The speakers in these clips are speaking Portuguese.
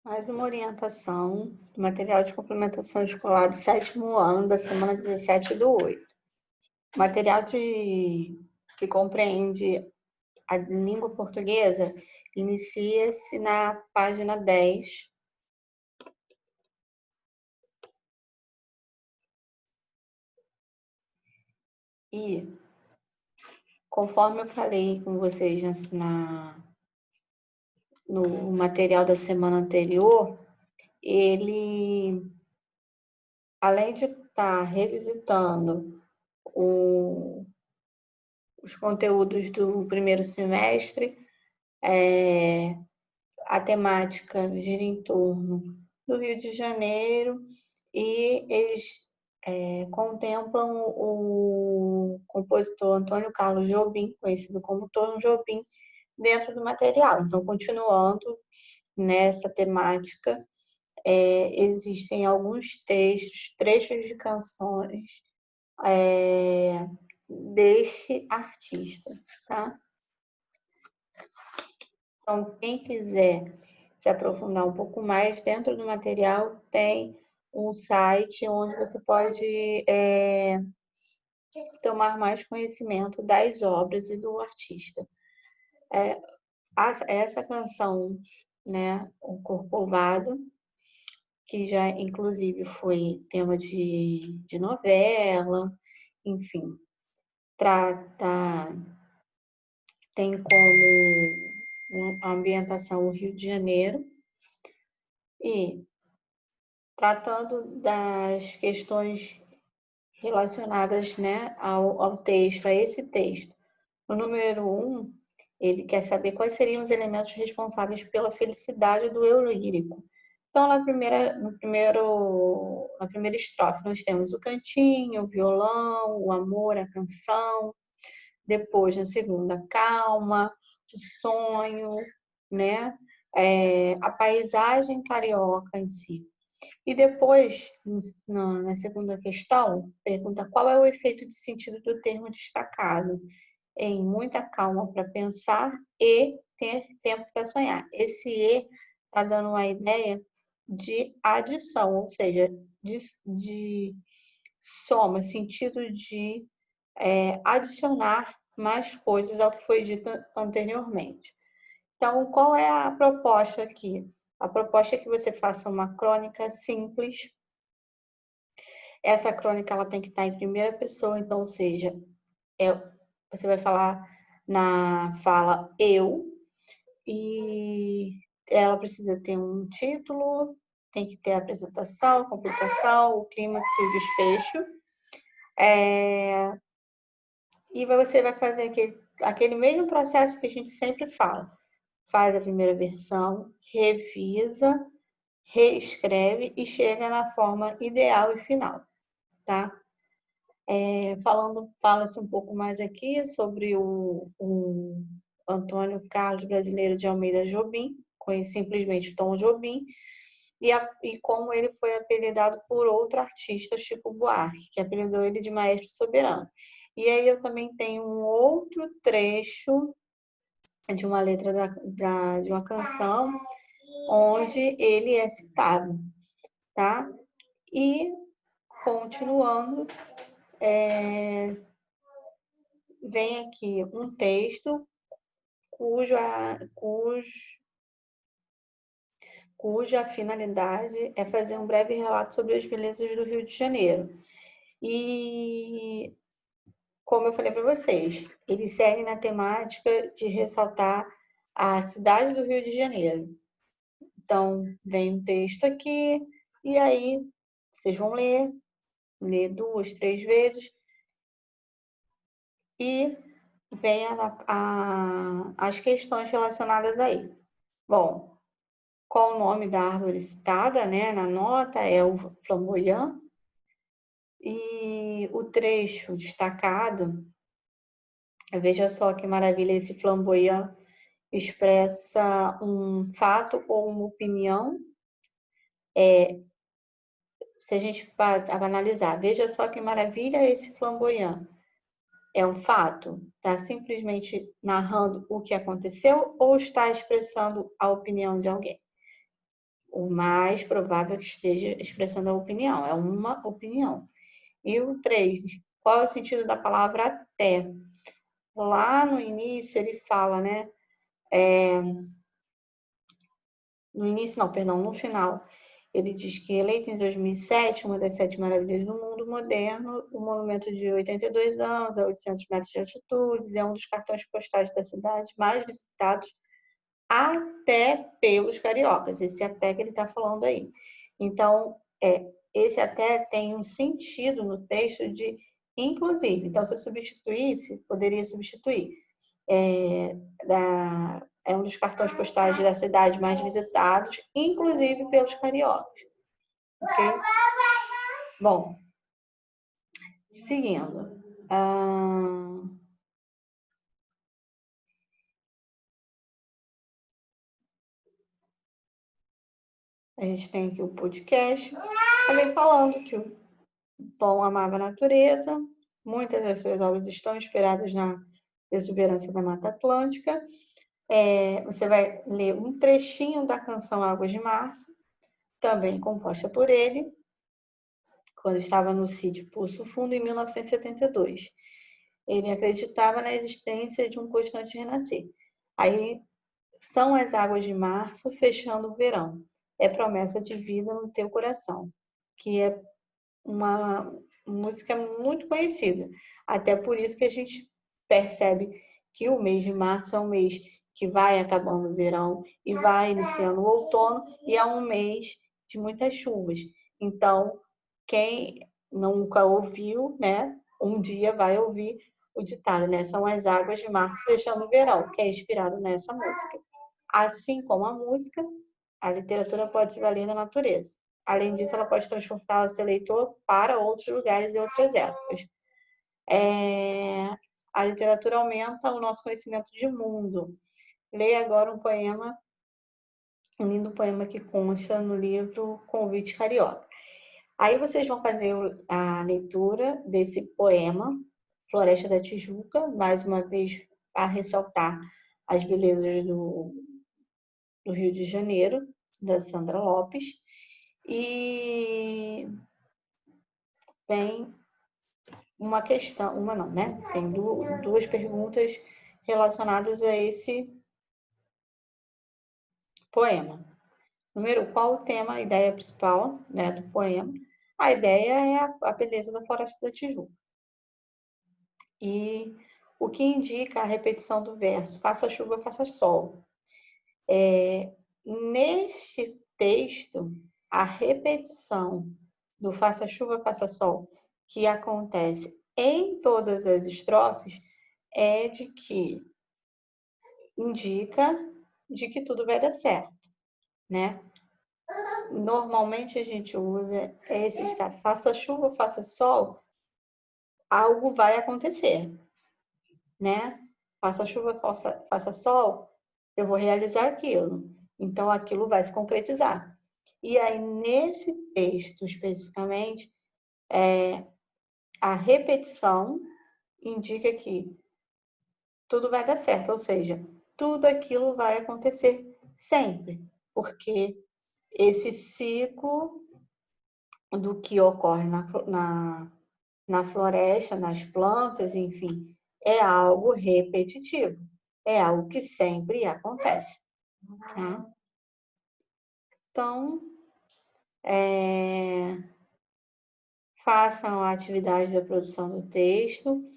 Mais uma orientação do material de complementação escolar do 7º ano, da semana 17/8. Material que compreende a língua portuguesa inicia-se na página 10. E, conforme eu falei com vocês no material da semana anterior, ele, além de estar revisitando os conteúdos do primeiro semestre, a temática gira em torno do Rio de Janeiro e eles contemplam o compositor Antônio Carlos Jobim, conhecido como Tom Jobim, dentro do material. Então, continuando nessa temática, existem alguns textos, trechos de canções deste artista, tá? Então, quem quiser se aprofundar um pouco mais, dentro do material tem um site onde você pode tomar mais conhecimento das obras e do artista. Essa canção, né, O Corcovado, que já inclusive foi tema de novela, enfim, tem como ambientação o Rio de Janeiro, e tratando das questões relacionadas, né, ao texto, a esse texto. O número 1, ele quer saber quais seriam os elementos responsáveis pela felicidade do eu lírico. Então, na primeira estrofe, nós temos o cantinho, o violão, o amor, a canção. Depois, na segunda, a calma, o sonho, né? A paisagem carioca em si. E depois, na segunda questão, pergunta qual é o efeito de sentido do termo destacado em muita calma para pensar e ter tempo para sonhar. Esse "e" está dando uma ideia de adição, ou seja, de soma, sentido de adicionar mais coisas ao que foi dito anteriormente. Então, qual é a proposta aqui? A proposta é que você faça uma crônica simples. Essa crônica ela tem que estar em primeira pessoa, então, ou seja, você vai falar na fala eu, e ela precisa ter um título, tem que ter a apresentação, a complicação, o clímax e o desfecho. E você vai fazer aquele mesmo processo que a gente sempre fala. Faz a primeira versão, revisa, reescreve e chega na forma ideal e final, tá? Fala-se um pouco mais aqui sobre o Antônio Carlos Brasileiro de Almeida Jobim, conhecido simplesmente Tom Jobim, e como ele foi apelidado por outro artista, Chico Buarque, que apelidou ele de Maestro Soberano. E aí eu também tenho um outro trecho de uma letra de uma canção, onde ele é citado, tá? E, continuando, vem aqui um texto cuja finalidade é fazer um breve relato sobre as belezas do Rio de Janeiro. E, como eu falei para vocês, ele segue na temática de ressaltar a cidade do Rio de Janeiro. Então, vem um texto aqui, e aí vocês vão ler 2, 3 vezes, e vem as questões relacionadas aí. Bom, qual o nome da árvore citada, né, na nota? É o flamboyant. E o trecho destacado, veja só que maravilha, esse flamboyant expressa um fato ou uma opinião. Se a gente vai analisar, veja só que maravilha esse flamboyant. É um fato? Está simplesmente narrando o que aconteceu ou está expressando a opinião de alguém? O mais provável é que esteja expressando a opinião, é uma opinião. E o 3, qual é o sentido da palavra até? Lá no início ele fala, né? No início, não, perdão, no final, ele diz que eleito em 2007, uma das 7 maravilhas do mundo moderno, o monumento de 82 anos, a 800 metros de altitude, é um dos cartões postais da cidade mais visitados até pelos cariocas. Esse até que ele está falando aí. Então, esse até tem um sentido no texto de inclusive. Então, se eu substituísse, poderia substituir. É um dos cartões postais da cidade mais visitados, inclusive pelos cariocas. Ok? Bom, seguindo. A gente tem aqui o podcast, também falando que o Tom amava a natureza, muitas das suas obras estão inspiradas na exuberância da Mata Atlântica. Você vai ler um trechinho da canção Águas de Março, também composta por ele, quando estava no sítio Poço Fundo, em 1972. Ele acreditava na existência de um constante renascer. Aí são as águas de março fechando o verão. É promessa de vida no teu coração, que é uma música muito conhecida. Até por isso que a gente percebe que o mês de março é um mês que vai acabando o verão e vai iniciando o outono, e é um mês de muitas chuvas. Então, quem nunca ouviu, né, um dia vai ouvir o ditado, né? São as águas de março fechando o verão, que é inspirado nessa música. Assim como a música, a literatura pode se valer da natureza. Além disso, ela pode transportar o seu leitor para outros lugares e outras épocas. A literatura aumenta o nosso conhecimento de mundo. Leia agora um lindo poema que consta no livro Convite Carioca. Aí vocês vão fazer a leitura desse poema, Floresta da Tijuca, mais uma vez a ressaltar as belezas do Rio de Janeiro, da Sandra Lopes. E tem uma questão, uma não, né? Tem duas perguntas relacionadas a esse poema. Número, qual o tema, a ideia principal, né, do poema? A ideia é a beleza da Floresta da Tijuca. E o que indica a repetição do verso, faça chuva, faça sol. Neste texto, a repetição do faça chuva, faça sol, que acontece em todas as estrofes, é de que indica de que tudo vai dar certo, né? Normalmente a gente usa esse estado, faça chuva, faça sol, algo vai acontecer, né? Faça chuva, faça sol, eu vou realizar aquilo. Então aquilo vai se concretizar. E aí nesse texto especificamente, a repetição indica que tudo vai dar certo, ou seja, tudo aquilo vai acontecer sempre, porque esse ciclo do que ocorre na floresta, nas plantas, enfim, é algo repetitivo, é algo que sempre acontece. Tá? Então, façam a atividade da produção do texto,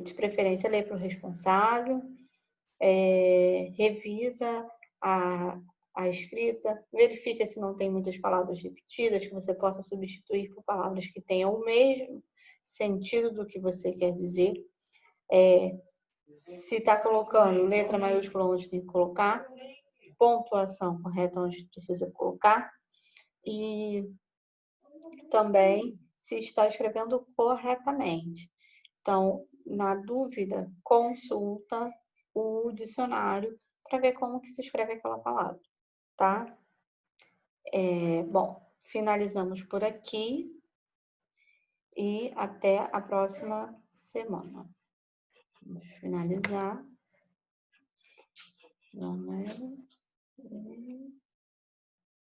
de preferência lê para o responsável, revisa a escrita, verifica se não tem muitas palavras repetidas, que você possa substituir por palavras que tenham o mesmo sentido do que você quer dizer. Se está colocando letra maiúscula onde tem que colocar, pontuação correta onde precisa colocar, e também se está escrevendo corretamente. Então, na dúvida, consulta o dicionário para ver como que se escreve aquela palavra, tá? Bom, finalizamos por aqui e até a próxima semana. Vamos finalizar. Vamos